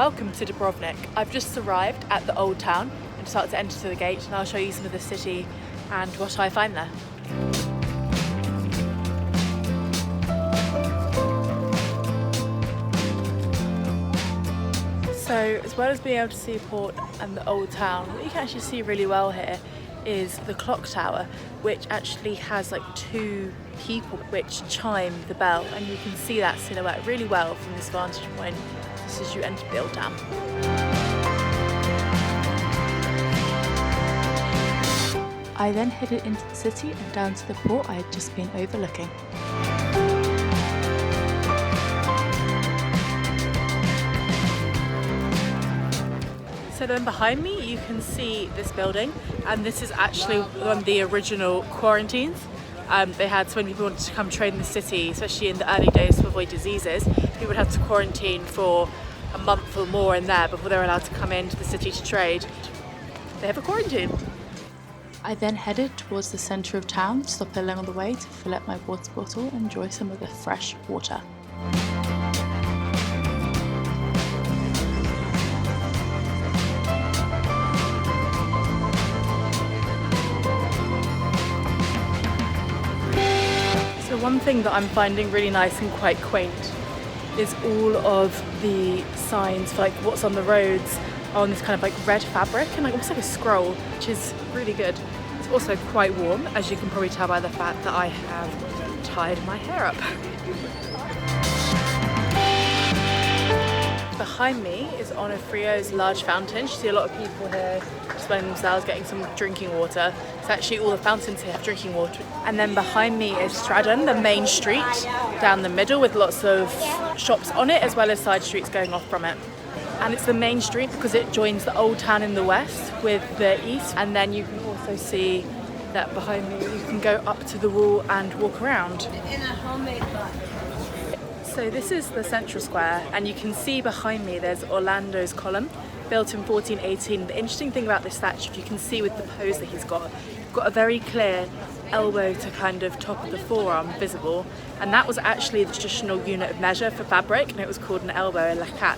Welcome to Dubrovnik. I've just arrived at the old town and started to enter the gate, and I'll show you some of the city and what I find there. So as well as being able to see a port and the old town, what you can actually see really well here is the clock tower, which actually has like two people which chime the bell, and you can see that silhouette really well from this vantage point just as you enter the old town. I then headed into the city and down to the port I had just been overlooking. So then behind me you can see this building, and this is actually one of the original quarantines. They had, so when people wanted to come trade in the city, especially in the early days to avoid diseases, people would have to quarantine for a month or more in there before they were allowed to come into the city to trade. They have a quarantine. I then headed towards the centre of town, stopping along the way to fill up my water bottle and enjoy some of the fresh water. So one thing that I'm finding really nice and quite quaint is all of the signs for like what's on the roads on this kind of like red fabric and like almost like a scroll, which is really good. It's also quite warm, as you can probably tell by the fact that I have tied my hair up. Behind me is Onofrio's large fountain. You see a lot of people here displaying themselves, getting some drinking water. It's actually all the fountains here have drinking water. And then behind me is Stradun, the main street down the middle with lots of shops on it, as well as side streets going off from it. And it's the main street because it joins the old town in the west with the east. And then you can also see that behind me you can go up to the wall and walk around. In a homemade bun. So this is the central square, and you can see behind me there's Orlando's column, built in 1418. The interesting thing about this statue, you can see with the pose that he's got a very clear elbow to kind of top of the forearm visible, and that was actually the traditional unit of measure for fabric, and it was called an elbow, a lakat.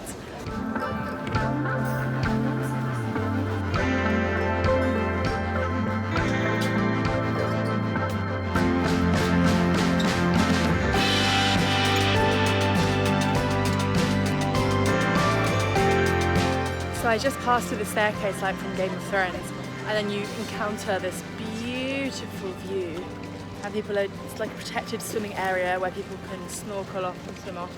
So I just passed through the staircase like from Game of Thrones, and then you encounter this beautiful view, and it's like a protected swimming area where people can snorkel off and swim off.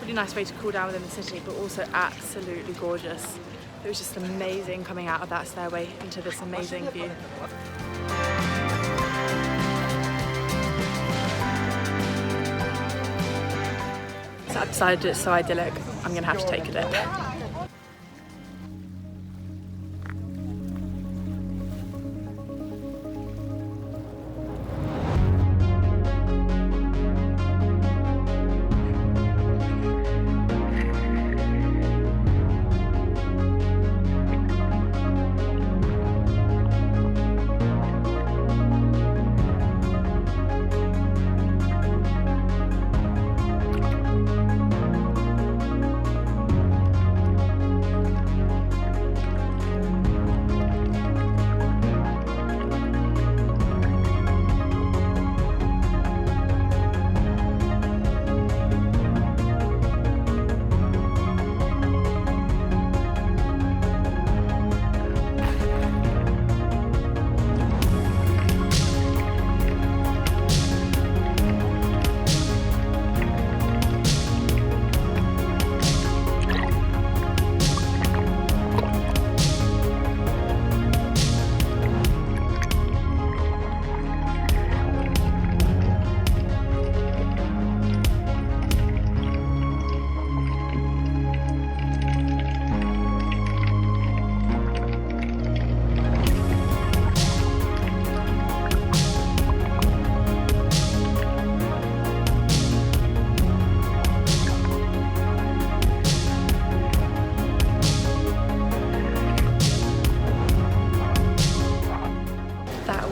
Really nice way to cool down within the city, but also absolutely gorgeous. It was just amazing coming out of that stairway into this amazing view. So I've decided it's so idyllic, I'm gonna have to take a dip.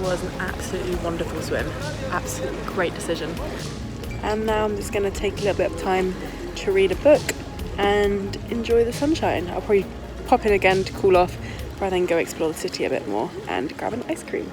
Was an absolutely wonderful swim. Absolutely great decision. And now I'm just going to take a little bit of time to read a book. and enjoy the sunshine. I'll probably pop in again to cool off, rather than go explore the city a bit more and grab an ice cream.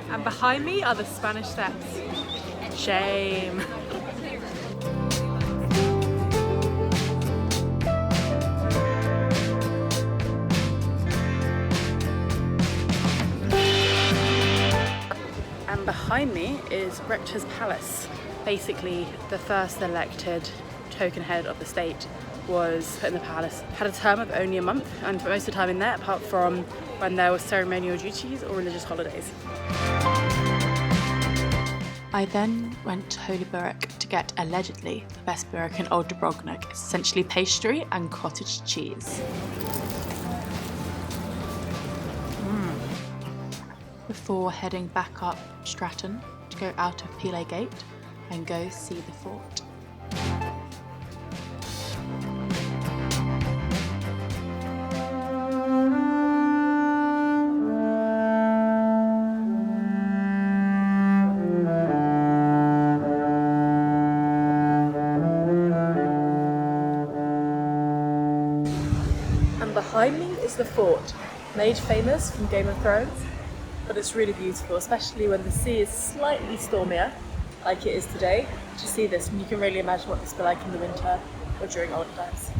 And behind me are the Spanish Steps. Shame. And behind me is Rector's Palace. Basically, the first elected token head of the state was put in the palace. Had a term of only a month and spent most of the time in there, apart from when there were ceremonial duties or religious holidays. I then went to Holy Burek to get allegedly the best burek in Old Dubrovnik. It's essentially pastry and cottage cheese. Before heading back up Stratton to go out of Pile Gate and go see the fort. And behind me is the fort, made famous from Game of Thrones. But it's really beautiful, especially when the sea is slightly stormier, like it is today. To see this, and you can really imagine what this would be like in the winter or during olden times.